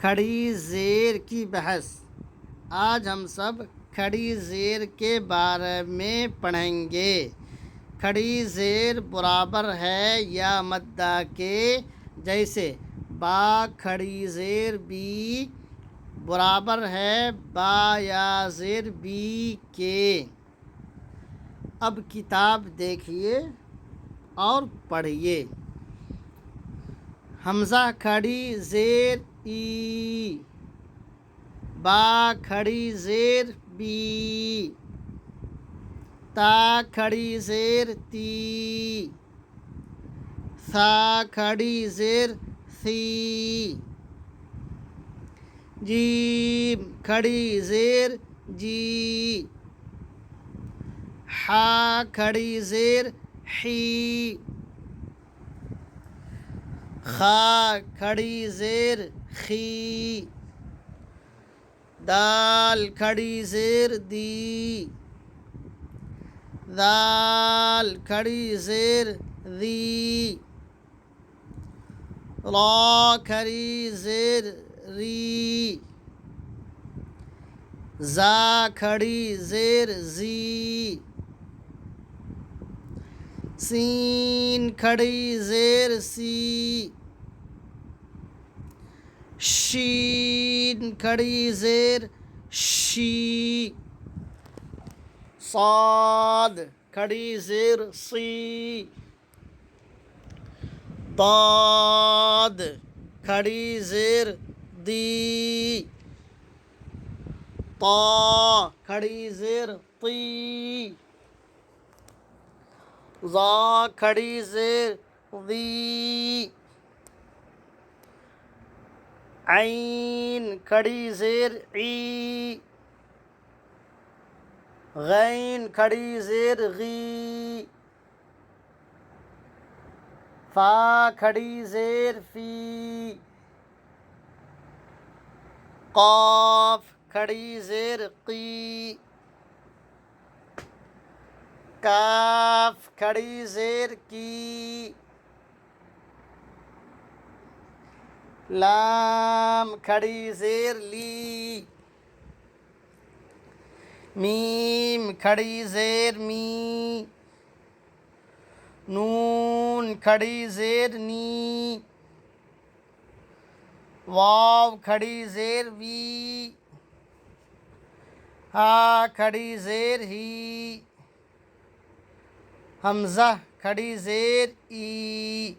کھڑی زیر کی بحث۔ آج ہم سب کھڑی زیر کے بارے میں پڑھیں گے۔ کھڑی زیر برابر ہے یا مدہ کے، جیسے با کھڑی زیر بی برابر ہے با یا زیر بی کے۔ اب کتاب دیکھیے اور پڑھیے۔ حمزہ کھڑی زیر ای، با کھڑی زیر بی، تا کھڑی زیر تی، ثا کھڑی زیر ثی، جیم کھڑی زیر جی، حا کھڑی زیر حی، خا کھڑی زیر خی، دال کھڑی زیر دی، ذال کھڑی زیر ذی، را کھڑی زیر ری، زا کھڑی زیر زی، سین کھڑی زیر سی، شین کھڑی زیر شی، صاد کھڑی زیر صی، ضاد کھڑی زیر دی، طا کھڑی زیر طی، ظا کھڑی زیر ذی، عین کھڑی زیر عی، غین کھڑی زیر غی، فا کھڑی زیر فی، قاف کھڑی زیر قی، کاف کھڑی زیر کی، لام کھڑی زیر لی، میم کھڑی زیر می، نون کھڑی زیر نی، واو کھڑی زیر وی، ہا کھڑی زیر ہی، حمزہ کھڑی زیر ای،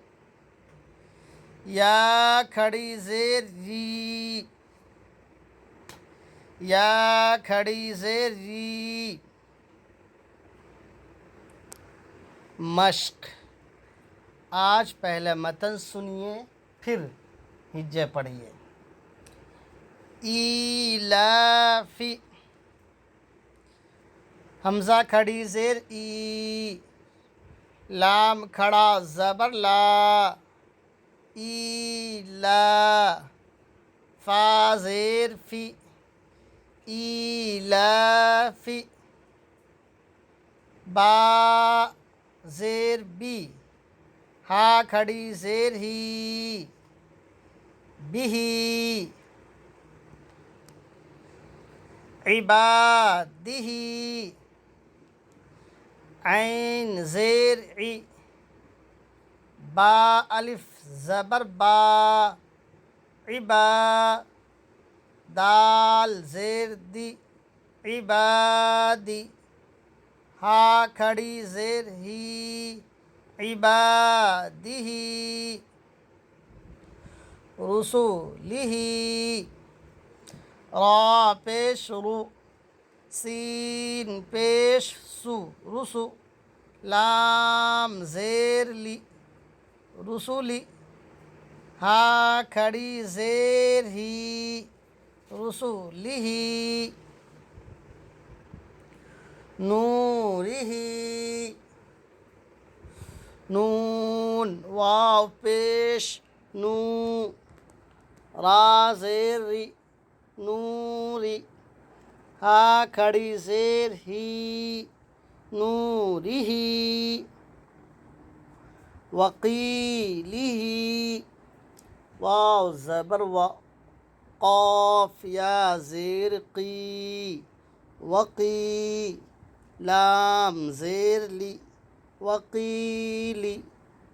یا کھڑی زیر ری، یا کھڑی زیر ری۔ مشق۔ آج پہلے متن سنیے پھر ہجے پڑھیے۔ ایلافی، حمزہ کھڑی زیر ای، لام کھڑا زبر لا، ایلا، فا زیر فی، ایلافی، با زیر بی، ہا کھڑی زیر ہی، بہی، عبادہی، عین زیر عی، با الف زبر با، عبا، دال زیر دی، عبادی، ہا کھڑی زیر ہی، عبادہی، رسولہی، را پیش رو، سین پیش سو، رسو، لام زیر لی، رسولی، ہا کھڑی زیر ہی، رسولہی، نورہی، نون واو پیش نو، را زیر ری، نوری، ہا کھڑی زیر ہی، نورہی، وقیلہ، واو زبر وا، قاف یا زیر قی وقی، لام زیر لی وقیلی،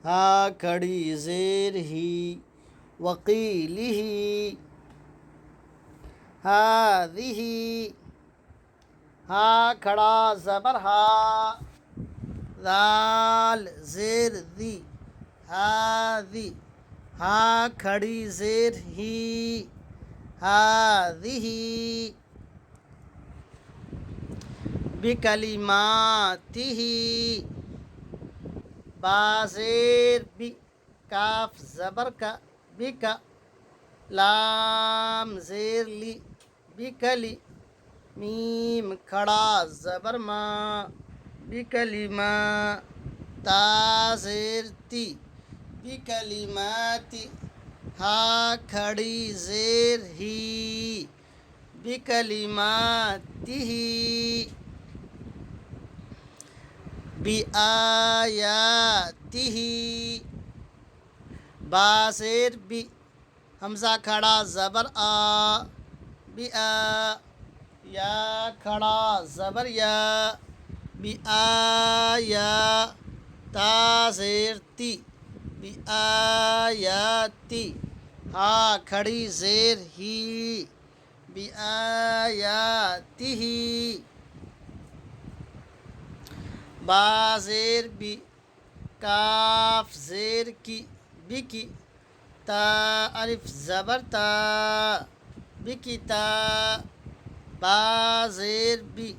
ہا کھڑی زیر ہی وقیلہ، ہذہ، ہا کھڑا زبر ہا، ذال زیر ذی ہاذی، ہا کھڑی زیر ہی ہاذہ، بکلماتہ، با زیر بی، کاف زبر کا، بکا، لام زیر لی بکلی، میم کھڑا زبر ما، بکلما، تا زیر تی بکلماتی، ہا کھڑی زیر ہی بکلماتہ، بآیاتہ، با زیر بی، حمزہ کھڑا زبر آ، بآ، یا کھڑا زبر یا، بآیا، تا زیر تی بآیاتی، ہا کھڑی زیر ہی بآیاتہ، با زیر بی، کاف زیر کی بکی، تا الف زبر تا، بکتا، با زیر بی،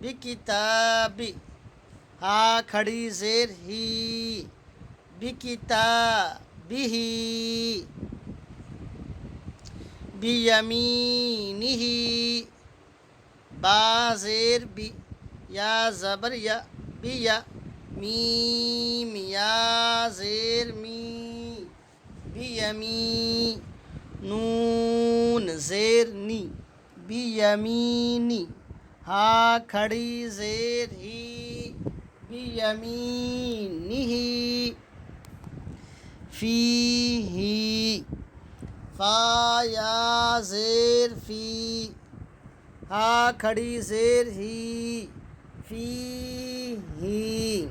بکتابی، ہا کھڑی زیر ہی بکتابہ، بیمینہ، با زیر بی، یا زبر یا، بیا، میم یا زیر می بیمی، نون زیر نی بیمینی، ہا کھڑی زیر ہی بیمینہ، فیہ، فا یا زیر فی، ہا کھڑی زیر ہی فیہ۔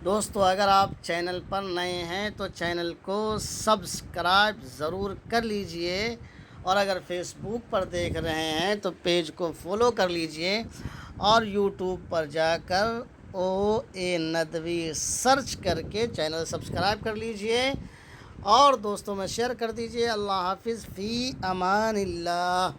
دوستو اگر آپ چینل پر نئے ہیں تو چینل کو سبسکرائب ضرور کر لیجئے، اور اگر فیس بک پر دیکھ رہے ہیں تو پیج کو فالو کر لیجئے، اور یوٹیوب پر جا کر OA ندوی سرچ کر کے چینل سبسکرائب کر لیجئے، اور دوستوں میں شیئر کر دیجئے۔ اللہ حافظ، فی امان اللہ۔